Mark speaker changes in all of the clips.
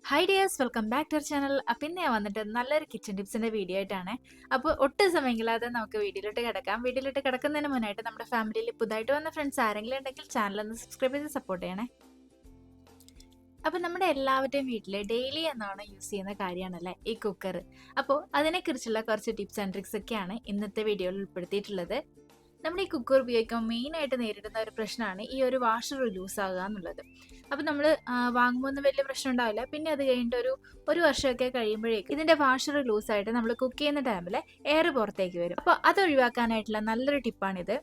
Speaker 1: Hi dears, welcome back to our channel. അപ്പം ഇന്ന് ഞാൻ വന്നിട്ട് നല്ലൊരു കിച്ചൺ ടിപ്സിന്റെ വീഡിയോ ആയിട്ടാണ്. അപ്പോൾ ഒട്ടും സമയമില്ലാതെ നമുക്ക് വീഡിയോയിലോട്ട് കിടക്കാം. വീഡിയോയിലോട്ട് കിടക്കുന്നതിന് മുന്നായിട്ട് നമ്മുടെ ഫാമിലിയിൽ പുതുതായിട്ട് വന്ന ഫ്രണ്ട്സ് ആരെങ്കിലും ഉണ്ടെങ്കിൽ ചാനൽ ഒന്ന് സബ്സ്ക്രൈബ് ചെയ്ത് സപ്പോർട്ട് ചെയ്യണേ. അപ്പം നമ്മുടെ എല്ലാവരുടെയും വീട്ടിൽ ഡെയിലി എന്നാണ് യൂസ് ചെയ്യുന്ന കാര്യമാണല്ലേ ഈ കുക്കർ. അപ്പോൾ അതിനെക്കുറിച്ചുള്ള കുറച്ച് ടിപ്സ് ആൻഡ് ട്രിക്സ് ഒക്കെയാണ് ഇന്നത്തെ വീഡിയോയിൽ ഉൾപ്പെടുത്തിയിട്ടുള്ളത്. നമ്മുടെ ഈ കുക്കർ ഉപയോഗിക്കുമ്പോൾ മെയിനായിട്ട് നേരിടുന്ന ഒരു പ്രശ്നമാണ് ഈ ഒരു വാഷർ ലൂസ് ആകുക എന്നുള്ളത്. അപ്പം നമ്മൾ വാങ്ങുമ്പോൾ ഒന്നും വലിയ പ്രശ്നം ഉണ്ടാവില്ല. പിന്നെ അത് കഴിഞ്ഞിട്ട് ഒരു വർഷമൊക്കെ കഴിയുമ്പോഴേക്കും ഇതിന്റെ വാഷർ ലൂസായിട്ട് നമ്മൾ കുക്ക് ചെയ്യുന്ന ടൈമിൽ എയർ പുറത്തേക്ക് വരും. അപ്പോൾ അത് ഒഴിവാക്കാനായിട്ടുള്ള നല്ലൊരു ടിപ്പാണിത്.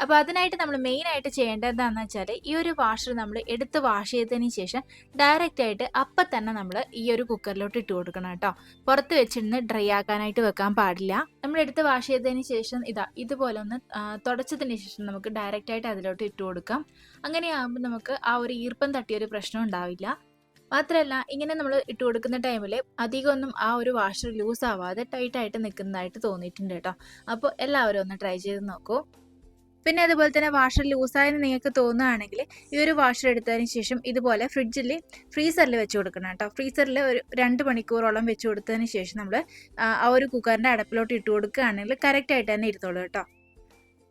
Speaker 1: അപ്പോൾ അതിനായിട്ട് നമ്മൾ മെയിൻ ആയിട്ട് ചെയ്യേണ്ടത് എന്താണെന്ന് വെച്ചാൽ ഈ ഒരു വാഷർ നമ്മൾ എടുത്ത് വാഷ് ചെയ്തതിന് ശേഷം ഡയറക്റ്റ് ആയിട്ട് അപ്പം തന്നെ നമ്മൾ ഈ ഒരു കുക്കറിലോട്ട് ഇട്ട് കൊടുക്കണം കേട്ടോ. പുറത്ത് വെച്ചിരുന്ന് ഡ്രൈ ആക്കാനായിട്ട് വെക്കാൻ പാടില്ല. നമ്മൾ എടുത്ത് വാഷ് ചെയ്തതിന് ശേഷം ഇതുപോലെ ഒന്ന് തുടച്ചതിന് ശേഷം നമുക്ക് ഡയറക്റ്റ് ആയിട്ട് അതിലോട്ട് ഇട്ട് കൊടുക്കാം. അങ്ങനെയാകുമ്പോൾ നമുക്ക് ആ ഒരു ഈർപ്പം തട്ടിയൊരു പ്രശ്നം ഉണ്ടാവില്ല. മാത്രമല്ല, ഇങ്ങനെ നമ്മൾ ഇട്ട് കൊടുക്കുന്ന ടൈമിൽ അധികമൊന്നും ആ ഒരു വാഷർ ലൂസ് ആവാതെ ടൈറ്റായിട്ട് നിൽക്കുന്നതായിട്ട് തോന്നിയിട്ടുണ്ട് കേട്ടോ. അപ്പോൾ എല്ലാവരും ഒന്ന് ട്രൈ ചെയ്ത് നോക്കൂ. പിന്നെ അതുപോലെ തന്നെ വാഷർ ലൂസായെന്ന് നിങ്ങൾക്ക് തോന്നുകയാണെങ്കിൽ ഈ ഒരു വാഷർ എടുത്തതിന് ശേഷം ഇതുപോലെ ഫ്രീസറിൽ വെച്ച് കൊടുക്കണം കേട്ടോ. ഫ്രീസറിൽ ഒരു 2 മണിക്കൂറോളം വെച്ച് കൊടുത്തതിന് ശേഷം നമ്മൾ ആ ഒരു കുക്കറിൻ്റെ അടപ്പിലോട്ട് ഇട്ട് കൊടുക്കുകയാണെങ്കിൽ കറക്റ്റായിട്ട് തന്നെ ഇരുത്തോളൂ കേട്ടോ.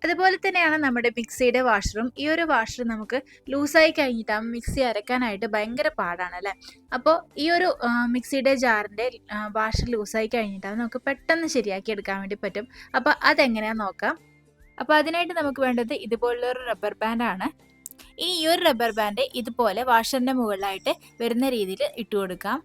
Speaker 1: അതുപോലെ തന്നെയാണ് നമ്മുടെ മിക്സിയുടെ വാഷറും. ഈ ഒരു വാഷർ നമുക്ക് ലൂസായി കഴിഞ്ഞിട്ടാകുമ്പോൾ മിക്സി അരക്കാനായിട്ട് ഭയങ്കര പാടാണ് അല്ലേ. അപ്പോൾ ഈ ഒരു മിക്സിയുടെ ജാറിൻ്റെ വാഷർ ലൂസായി കഴിഞ്ഞിട്ടാകുമ്പോൾ നമുക്ക് പെട്ടെന്ന് ശരിയാക്കി എടുക്കാൻ വേണ്ടി പറ്റും. അപ്പോൾ അതെങ്ങനെയാണെന്ന് നോക്കാം. അപ്പോൾ അതിനായിട്ട് നമുക്ക് വേണ്ടത് ഇതുപോലുള്ളൊരു റബ്ബർ ബാൻഡാണ്. ഈ ഒരു റബ്ബർ ബാൻഡ് ഇതുപോലെ വാഷറിൻ്റെ മുകളിലായിട്ട് വരുന്ന രീതിയിൽ ഇട്ട് കൊടുക്കാം.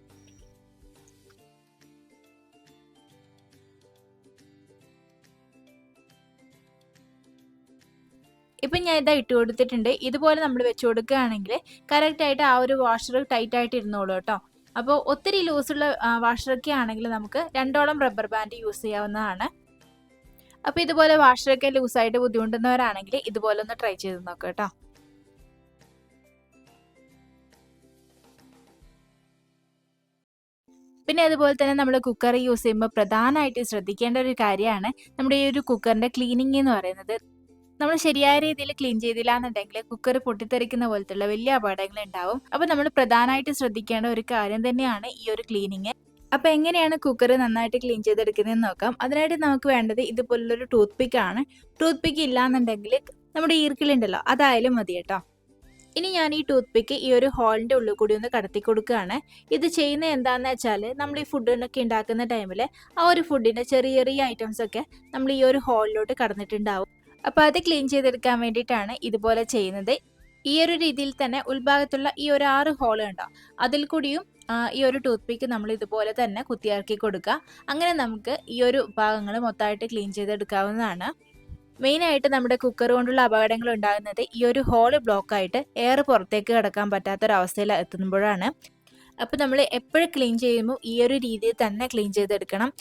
Speaker 1: ഇപ്പം ഞാൻ ഇതാ ഇട്ട് കൊടുത്തിട്ടുണ്ട്. ഇതുപോലെ നമ്മൾ വെച്ച് കൊടുക്കുകയാണെങ്കിൽ കറക്റ്റായിട്ട് ആ ഒരു വാഷർ ടൈറ്റായിട്ട് ഇരുന്നോളൂ കേട്ടോ. അപ്പോൾ ഒത്തിരി ലൂസുള്ള വാഷറൊക്കെ ആണെങ്കിൽ നമുക്ക് 2ഓളം റബ്ബർ ബാൻഡ് യൂസ് ചെയ്യാവുന്നതാണ്. അപ്പോൾ ഇതുപോലെ വാഷറൊക്കെ ലൂസായിട്ട് ബുദ്ധിമുട്ടുന്നവരാണെങ്കിൽ ഇതുപോലെ ഒന്ന് ട്രൈ ചെയ്ത് നോക്കാം കേട്ടോ. പിന്നെ അതുപോലെ തന്നെ നമ്മൾ കുക്കർ യൂസ് ചെയ്യുമ്പോൾ പ്രധാനമായിട്ട് ശ്രദ്ധിക്കേണ്ട ഒരു കാര്യമാണ് നമ്മുടെ ഈ ഒരു കുക്കറിൻ്റെ ക്ലീനിങ് എന്ന് പറയുന്നത്. നമ്മൾ ശരിയായ രീതിയിൽ ക്ലീൻ ചെയ്തില്ല എന്നുണ്ടെങ്കിൽ കുക്കർ പൊട്ടിത്തെറിക്കുന്ന പോലത്തുള്ള വലിയ അപകടങ്ങൾ ഉണ്ടാവും. അപ്പോൾ നമ്മൾ പ്രധാനമായിട്ട് ശ്രദ്ധിക്കേണ്ട ഒരു കാര്യം തന്നെയാണ് ഈ ഒരു ക്ലീനിങ്. അപ്പോൾ എങ്ങനെയാണ് കുക്കർ നന്നായിട്ട് ക്ലീൻ ചെയ്തെടുക്കുന്നതെന്ന് നോക്കാം. അതിനായിട്ട് നമുക്ക് വേണ്ടത് ഇതുപോലുള്ളൊരു ടൂത്ത് പിക്കാണ്. ടൂത്ത് പിക്ക് ഇല്ലാന്നുണ്ടെങ്കിൽ നമ്മുടെ ഈർക്കിലുണ്ടല്ലോ അതായാലും മതി കേട്ടോ. ഇനി ഞാൻ ഈ ടൂത്ത് പിക്ക് ഈ ഒരു ഹോളിൻ്റെ ഉള്ളിൽ കൂടി ഒന്ന് കടത്തി കൊടുക്കുകയാണ്. ഇത് ചെയ്യുന്നത് എന്താണെന്ന് വെച്ചാൽ നമ്മൾ ഈ ഫുഡൊക്കെ ഉണ്ടാക്കുന്ന ടൈമിൽ ആ ഒരു ഫുഡിൻ്റെ ചെറിയ ചെറിയ ഐറ്റംസ് ഒക്കെ നമ്മൾ ഈ ഒരു ഹോളിലോട്ട് കടന്നിട്ടുണ്ടാവും. അപ്പോൾ അത് ക്ലീൻ ചെയ്തെടുക്കാൻ വേണ്ടിയിട്ടാണ് ഇതുപോലെ ചെയ്യുന്നത്. ഈ ഒരു രീതിയിൽ തന്നെ ഉൾഭാഗത്തുള്ള ഈ ഒരു 6 ഹോൾ ഉണ്ടാവും, അതിൽ കൂടിയും ഈ ഒരു ടൂത്ത് പിക്ക് നമ്മൾ ഇതുപോലെ തന്നെ കുത്തിയിറക്കി കൊടുക്കുക. അങ്ങനെ നമുക്ക് ഈ ഒരു ഭാഗങ്ങൾ മൊത്തമായിട്ട് ക്ലീൻ ചെയ്തെടുക്കാവുന്നതാണ്. മെയിനായിട്ട് നമ്മുടെ കുക്കർ കൊണ്ടുള്ള അപകടങ്ങൾ ഉണ്ടാകുന്നത് ഈ ഒരു ഹോള് ബ്ലോക്കായിട്ട് എയർ പുറത്തേക്ക് കടക്കാൻ പറ്റാത്തൊരവസ്ഥയിൽ എത്തുമ്പോഴാണ്. അപ്പോൾ നമ്മൾ എപ്പോഴും ക്ലീൻ ചെയ്യുമ്പോൾ ഈ ഒരു രീതിയിൽ തന്നെ ക്ലീൻ ചെയ്തെടുക്കണം.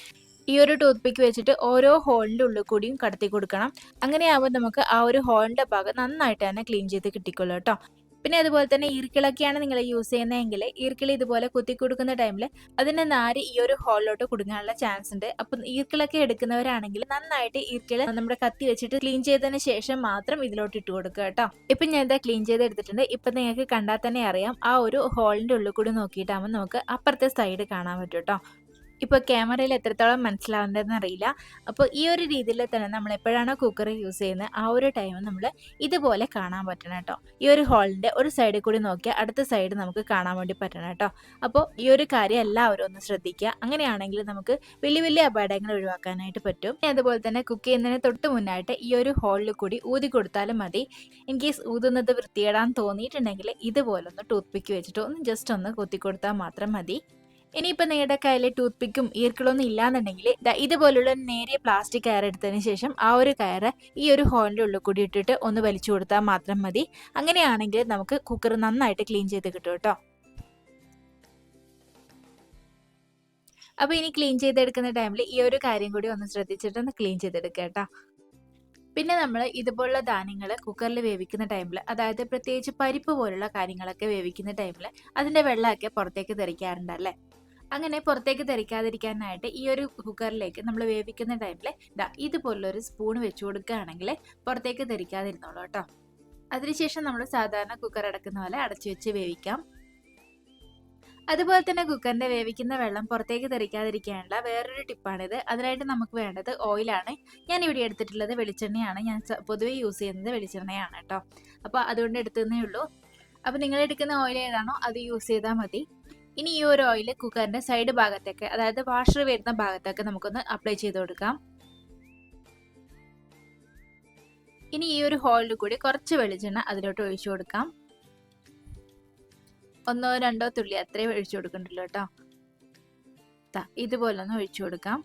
Speaker 1: ഈ ഒരു ടൂത്ത് പിക്ക് വെച്ചിട്ട് ഓരോ ഹോളിൻ്റെ ഉള്ളിൽ കൂടിയും കടത്തി കൊടുക്കണം. അങ്ങനെയാകുമ്പോൾ നമുക്ക് ആ ഒരു ഹോളിൻ്റെ ഭാഗം നന്നായിട്ട് തന്നെ ക്ലീൻ ചെയ്ത് കിട്ടിക്കൊള്ളൂ കേട്ടോ. പിന്നെ അതുപോലെ തന്നെ ഈർക്കിളൊക്കെയാണ് നിങ്ങൾ യൂസ് ചെയ്യുന്നതെങ്കിൽ ഈർക്കിളി ഇതുപോലെ കുത്തി കൊടുക്കുന്ന ടൈമിൽ അതിൻ്റെ നാര് ഈ ഒരു ഹോളിലോട്ട് കുടുങ്ങാനുള്ള ചാൻസ് ഉണ്ട്. അപ്പം ഈർക്കിളൊക്കെ എടുക്കുന്നവരാണെങ്കിൽ നന്നായിട്ട് ഈർക്കിള് നമ്മുടെ കത്തി വെച്ചിട്ട് ക്ലീൻ ചെയ്തതിന് ശേഷം മാത്രം ഇതിലോട്ട് ഇട്ട് കൊടുക്കുക കേട്ടോ. ഇപ്പം ഞാൻ ഇതാ ക്ലീൻ ചെയ്തെടുത്തിട്ടുണ്ട്. ഇപ്പം നിങ്ങൾക്ക് കണ്ടാൽ തന്നെ അറിയാം ആ ഒരു ഹോളിൻ്റെ ഉള്ളിൽ കൂടി നോക്കിയിട്ടാകുമ്പോൾ നമുക്ക് അപ്പുറത്തെ സൈഡ് കാണാൻ പറ്റും കേട്ടോ. ഇപ്പോൾ ക്യാമറയിൽ എത്രത്തോളം മനസ്സിലാവുന്നതെന്ന് അറിയില്ല. അപ്പോൾ ഈ ഒരു രീതിയിൽ തന്നെ നമ്മൾ എപ്പോഴാണോ കുക്കർ യൂസ് ചെയ്യുന്നത് ആ ഒരു ടൈം നമ്മൾ ഇതുപോലെ കാണാൻ പറ്റണം കേട്ടോ. ഈ ഒരു ഹോളിൻ്റെ ഒരു സൈഡിൽ കൂടി നോക്കിയാൽ അടുത്ത സൈഡ് നമുക്ക് കാണാൻ വേണ്ടി പറ്റണം കേട്ടോ. അപ്പോൾ ഈ ഒരു കാര്യം എല്ലാവരും ഒന്ന് ശ്രദ്ധിക്കുക. അങ്ങനെയാണെങ്കിൽ നമുക്ക് വലിയ വലിയ അപകടങ്ങൾ ഒഴിവാക്കാനായിട്ട് പറ്റും. അതുപോലെ തന്നെ കുക്ക് ചെയ്യുന്നതിന് തൊട്ട് മുന്നായിട്ട് ഈ ഒരു ഹോളിൽ കൂടി ഊതി കൊടുത്താലും മതി. ഇൻ കേസ് ഊതുന്നത് വൃത്തികേടാൻ തോന്നിയിട്ടുണ്ടെങ്കിൽ ഇതുപോലൊന്ന് ടൂത്ത് പിക്ക് വെച്ചിട്ട് ഒന്ന് ജസ്റ്റ് ഒന്ന് കുത്തി കൊടുത്താൽ മാത്രം മതി. ഇനിയിപ്പോൾ നിങ്ങളുടെ കയ്യിൽ ടൂത്ത് പിക്കും ഈർക്കിളൊന്നും ഇല്ലാന്നുണ്ടെങ്കിൽ ഇതുപോലുള്ള നേരിയ പ്ലാസ്റ്റിക് കയർ എടുത്തതിന് ശേഷം ആ ഒരു കയറ് ഈ ഒരു ഹോളിൻ്റെ ഉള്ളിൽ കൂടി ഇട്ടിട്ട് ഒന്ന് വലിച്ചു കൊടുത്താൽ മാത്രം മതി. അങ്ങനെയാണെങ്കിൽ നമുക്ക് കുക്കർ നന്നായിട്ട് ക്ലീൻ ചെയ്ത് കിട്ടും കേട്ടോ. അപ്പോൾ ഇനി ക്ലീൻ ചെയ്തെടുക്കുന്ന ടൈമിൽ ഈ ഒരു കാര്യം കൂടി ഒന്ന് ശ്രദ്ധിച്ചിട്ടൊന്ന് ക്ലീൻ ചെയ്തെടുക്കുക കേട്ടോ. പിന്നെ നമ്മൾ ഇതുപോലുള്ള ധാന്യങ്ങൾ കുക്കറിൽ വേവിക്കുന്ന ടൈമിൽ, അതായത് പ്രത്യേകിച്ച് പരിപ്പ് പോലുള്ള കാര്യങ്ങളൊക്കെ വേവിക്കുന്ന ടൈമിൽ അതിൻ്റെ വെള്ളമൊക്കെ പുറത്തേക്ക് തെറിക്കാറുണ്ടല്ലേ. അങ്ങനെ പുറത്തേക്ക് തെറിക്കാതിരിക്കാനായിട്ട് ഈ ഒരു കുക്കറിലേക്ക് നമ്മൾ വേവിക്കുന്ന ടൈമിൽ ഇതുപോലുള്ളൊരു സ്പൂൺ വെച്ച് കൊടുക്കുകയാണെങ്കിൽ പുറത്തേക്ക് തെറിക്കാതിരുന്നോളൂ കേട്ടോ. അതിനുശേഷം നമ്മൾ സാധാരണ കുക്കർ അടക്കുന്ന പോലെ അടച്ചു വെച്ച് വേവിക്കാം. അതുപോലെ തന്നെ കുക്കറിന്റെ വേവിക്കുന്ന വെള്ളം പുറത്തേക്ക് തെറിക്കാതിരിക്കാനുള്ള വേറൊരു ടിപ്പാണിത്. അതിനായിട്ട് നമുക്ക് വേണ്ടത് ഓയിലാണ്. ഞാൻ ഇവിടെ എടുത്തിട്ടുള്ളത് വെളിച്ചെണ്ണയാണ്. ഞാൻ പൊതുവെ യൂസ് ചെയ്യുന്നത് വെളിച്ചെണ്ണയാണ് കേട്ടോ. അപ്പോൾ അതുകൊണ്ട് എടുത്തതേ ഉള്ളൂ. അപ്പോൾ നിങ്ങൾ എടുക്കുന്ന ഓയിൽ ഏതാണോ അത് യൂസ് ചെയ്താൽ മതി. ഇനി ഈ ഒരു ഓയിൽ കുക്കറിന്റെ സൈഡ് ഭാഗത്തേക്ക്, അതായത് വാഷർ വരുന്ന ഭാഗത്തേക്ക് നമുക്കൊന്ന് അപ്ലൈ ചെയ്ത് കൊടുക്കാം. ഇനി ഈ ഒരു ഹോളിൽ കൂടി കുറച്ച് വെളിച്ചെണ്ണ അതിലോട്ട് ഒഴിച്ചു കൊടുക്കാം. 1 or 2 തുള്ളി അത്രയും ഒഴിച്ചു കൊടുക്കണ്ടല്ലോ കേട്ടോ. ഇതുപോലെ ഒന്ന് ഒഴിച്ചു കൊടുക്കാം.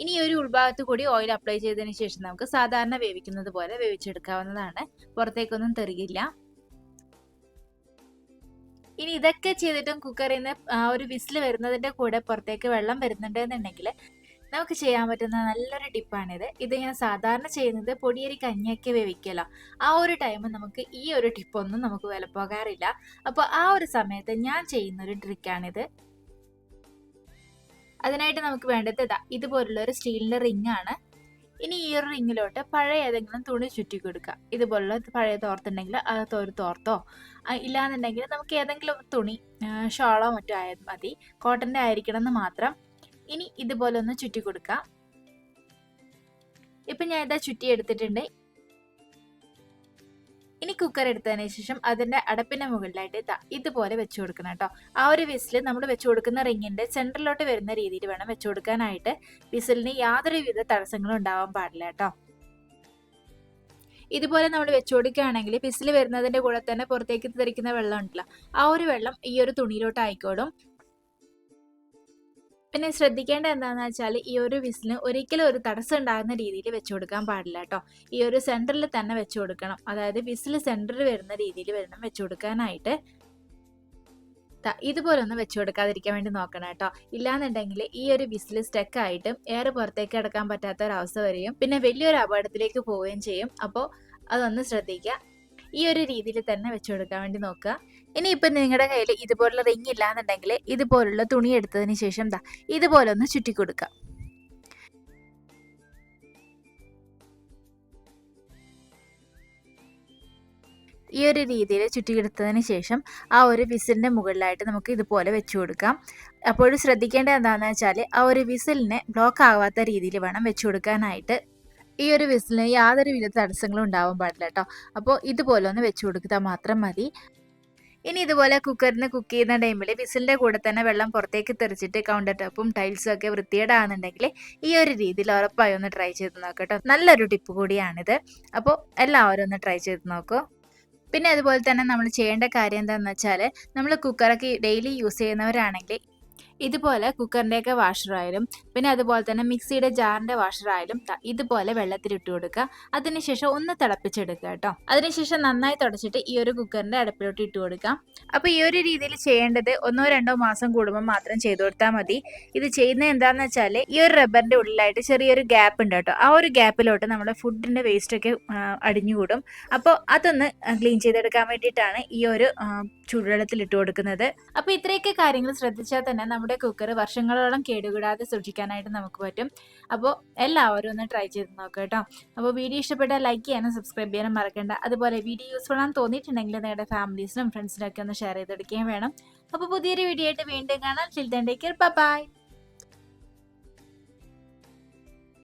Speaker 1: ഇനി ഒരു ഉൾഭാഗത്ത് കൂടി ഓയിൽ അപ്ലൈ ചെയ്തതിന് ശേഷം നമുക്ക് സാധാരണ വേവിക്കുന്നത് പോലെ വേവിച്ചെടുക്കാവുന്നതാണ്. പുറത്തേക്കൊന്നും തെറിയില്ല. ഇനി ഇതൊക്കെ ചെയ്തിട്ടും കുക്കറിൽ നിന്ന് ഒരു വിസിൽ വരുന്നതിന്റെ കൂടെ പുറത്തേക്ക് വെള്ളം വരുന്നുണ്ട് എന്നുണ്ടെങ്കിൽ നമുക്ക് ചെയ്യാൻ പറ്റുന്ന നല്ലൊരു ടിപ്പാണിത്. ഇത് ഞാൻ സാധാരണ ചെയ്യുന്നത് പൊടിയരി കഞ്ഞിയൊക്കെ വേവിക്കലോ, ആ ഒരു ടൈം നമുക്ക് ഈ ഒരു ടിപ്പൊന്നും നമുക്ക് വിലപ്പോകാറില്ല. അപ്പോൾ ആ ഒരു സമയത്ത് ഞാൻ ചെയ്യുന്ന ഒരു ട്രിക്കാണിത്. അതിനായിട്ട് നമുക്ക് വേണ്ടത് ഇതുപോലുള്ള ഒരു സ്റ്റീലിന്റെ റിംഗ് ആണ്. ഇനി ഈ ഒരു റിങ്ങിലോട്ട് പഴയ ഏതെങ്കിലും തുണി ചുറ്റി കൊടുക്കുക. ഇതുപോലുള്ള പഴയ തോർത്തുണ്ടെങ്കിൽ ഒരു തോർത്തോ, ഇല്ലാന്നുണ്ടെങ്കിൽ നമുക്ക് ഏതെങ്കിലും തുണി, ഷോളോ മറ്റോ ആയാൽ മതി. കോട്ടന്റെ ആയിരിക്കണം എന്ന് മാത്രം. ഇനി ഇതുപോലെ ഒന്ന് ചുറ്റി കൊടുക്കാം. ഇപ്പൊ ഞാൻ ഇതാ ചുറ്റി എടുത്തിട്ടുണ്ട്. ഇനി കുക്കർ എടുത്തതിന് ശേഷം അതിന്റെ അടപ്പിന്റെ മുകളിലായിട്ട് ഇതുപോലെ വെച്ചു കൊടുക്കണം കേട്ടോ. ആ ഒരു വിസിൽ നമ്മൾ വെച്ചു കൊടുക്കുന്ന റിങ്ങിന്റെ സെന്ററിലോട്ട് വരുന്ന രീതിയിൽ വേണം വെച്ചു കൊടുക്കാനായിട്ട്. വിസിലിന് യാതൊരുവിധ തടസ്സങ്ങളും ഉണ്ടാവാൻ പാടില്ല കേട്ടോ. ഇതുപോലെ നമ്മൾ വെച്ചു കൊടുക്കുകയാണെങ്കിൽ വിസിൽ വരുന്നതിന്റെ കൂടെ തന്നെ പുറത്തേക്ക് തെറിക്കുന്ന വെള്ളം ഉണ്ടല്ലോ, ആ ഒരു വെള്ളം ഈ ഒരു തുണിയിലോട്ട് ആയിക്കോളും. പിന്നെ ശ്രദ്ധിക്കേണ്ട എന്താണെന്ന് വെച്ചാൽ ഈ ഒരു വിസിലിന് ഒരിക്കലും ഒരു തടസ്സം ഉണ്ടാകുന്ന രീതിയിൽ വെച്ചു കൊടുക്കാൻ പാടില്ല കേട്ടോ. ഈ ഒരു സെന്ററിൽ തന്നെ വെച്ചു കൊടുക്കണം. അതായത് വിസിൽ സെന്ററിൽ വരുന്ന രീതിയിൽ വേണം വെച്ചു കൊടുക്കാനായിട്ട്. ഇതുപോലെ ഒന്ന് വെച്ചു കൊടുക്കാതിരിക്കാൻ വേണ്ടി നോക്കണം കേട്ടോ. ഇല്ലാന്നുണ്ടെങ്കിൽ ഈ ഒരു വിസിൽ സ്റ്റക്ക് ആയിട്ട് എയർ പുറത്തേക്ക് കിടക്കാൻ പറ്റാത്ത ഒരവസ്ഥ വരികയും പിന്നെ വലിയൊരു അപകടത്തിലേക്ക് പോവുകയും ചെയ്യും. അപ്പോൾ അതൊന്ന് ശ്രദ്ധിക്കുക. ഈ ഒരു രീതിയിൽ തന്നെ വെച്ചു കൊടുക്കാൻ വേണ്ടി നോക്കുക. ഇനിയിപ്പം നിങ്ങളുടെ കയ്യിൽ ഇതുപോലുള്ള റിങ് ഇല്ലാന്നുണ്ടെങ്കിൽ ഇതുപോലുള്ള തുണി എടുത്തതിന് ശേഷം ഇതുപോലെ ഒന്ന് ചുറ്റി കൊടുക്കുക. ഈ ഒരു രീതിയിൽ ചുറ്റിയെടുത്തതിന് ശേഷം ആ ഒരു വിസിലിന്റെ മുകളിലായിട്ട് നമുക്ക് ഇതുപോലെ വെച്ചു കൊടുക്കാം. അപ്പോൾ ശ്രദ്ധിക്കേണ്ടത് എന്താണെന്ന് വെച്ചാൽ ആ ഒരു വിസിലിനെ ബ്ലോക്ക് ആവാത്ത രീതിയിൽ വേണം വെച്ചു കൊടുക്കാനായിട്ട്. ഈ ഒരു വിസിലിന് യാതൊരു വിധ തടസ്സങ്ങളും ഉണ്ടാവാൻ പാടില്ല കേട്ടോ. അപ്പോൾ ഇതുപോലെ ഒന്ന് വെച്ചു കൊടുത്താൽ മാത്രം മതി. ഇനി ഇതുപോലെ കുക്കറിന് കുക്ക് ചെയ്യുന്ന ടൈമിൽ വിസിലിന്റെ കൂടെ തന്നെ വെള്ളം പുറത്തേക്ക് തെറിച്ചിട്ട് കൗണ്ടർ ടോപ്പും ടൈൽസും ഒക്കെ വൃത്തികേടാണെന്നുണ്ടെങ്കിൽ ഈ ഒരു രീതിയിൽ ഉറപ്പായി ഒന്ന് ട്രൈ ചെയ്ത് നോക്കട്ടോ. നല്ലൊരു ടിപ്പ് കൂടിയാണിത്. അപ്പോൾ എല്ലാവരും ഒന്ന് ട്രൈ ചെയ്ത് നോക്കൂ. പിന്നെ അതുപോലെ തന്നെ നമ്മൾ ചെയ്യേണ്ട കാര്യം എന്താണെന്ന് വെച്ചാൽ, നമ്മൾ കുക്കറൊക്കെ ഡെയിലി യൂസ് ചെയ്യുന്നവരാണെങ്കിൽ ഇതുപോലെ കുക്കറിൻ്റെയൊക്കെ വാഷറായാലും പിന്നെ അതുപോലെ തന്നെ മിക്സിയുടെ ജാറിൻ്റെ വാഷറായാലും ഇതുപോലെ വെള്ളത്തിലിട്ട് കൊടുക്കുക. അതിനുശേഷം ഒന്ന് തിളപ്പിച്ചെടുക്കുക കേട്ടോ. അതിനുശേഷം നന്നായി തുടച്ചിട്ട് ഈ ഒരു കുക്കറിൻ്റെ അടുപ്പിലോട്ട് ഇട്ട് കൊടുക്കാം. അപ്പോൾ ഈ ഒരു രീതിയിൽ ചെയ്യേണ്ടത് 1 or 2 മാസം കൂടുമ്പോൾ മാത്രം ചെയ്തു കൊടുത്താൽ മതി. ഇത് ചെയ്യുന്നത് എന്താണെന്ന് വെച്ചാൽ ഈ ഒരു റബ്ബറിൻ്റെ ഉള്ളിലായിട്ട് ചെറിയൊരു ഗ്യാപ്പ് ഉണ്ട് കേട്ടോ. ആ ഒരു ഗ്യാപ്പിലോട്ട് നമ്മുടെ ഫുഡിൻ്റെ വേസ്റ്റൊക്കെ അടിഞ്ഞുകൂടും. അപ്പോൾ അതൊന്ന് ക്ലീൻ ചെയ്തെടുക്കാൻ വേണ്ടിയിട്ടാണ് ഈ ഒരു ചൂടുവെള്ളത്തിൽ ഇട്ട് കൊടുക്കുന്നത്. അപ്പോൾ ഇത്രയൊക്കെ കാര്യങ്ങൾ ശ്രദ്ധിച്ചാൽ തന്നെ നമ്മുടെ കുക്കർ വർഷങ്ങളോളം കേടുകൂടാതെ സൂക്ഷിക്കാനായിട്ട് നമുക്ക് പറ്റും. അപ്പോൾ എല്ലാവരും ഒന്ന് ട്രൈ ചെയ്ത് നോക്കുക കേട്ടോ. അപ്പോൾ വീഡിയോ ഇഷ്ടപ്പെട്ടാൽ ലൈക്ക് ചെയ്യാനും സബ്സ്ക്രൈബ് ചെയ്യാനും മറക്കണ്ട. അതുപോലെ വീഡിയോ യൂസ്ഫുൾ ആണെന്ന് തോന്നിയിട്ടുണ്ടെങ്കിൽ നിങ്ങളുടെ ഫാമിലീസിനും ഫ്രണ്ട്സിനും ഒക്കെ ഒന്ന് ഷെയർ ചെയ്തെടുക്കുകയും വേണം. അപ്പോൾ പുതിയൊരു വീഡിയോ ആയിട്ട് വീണ്ടും കാണാം. Till then take care. By.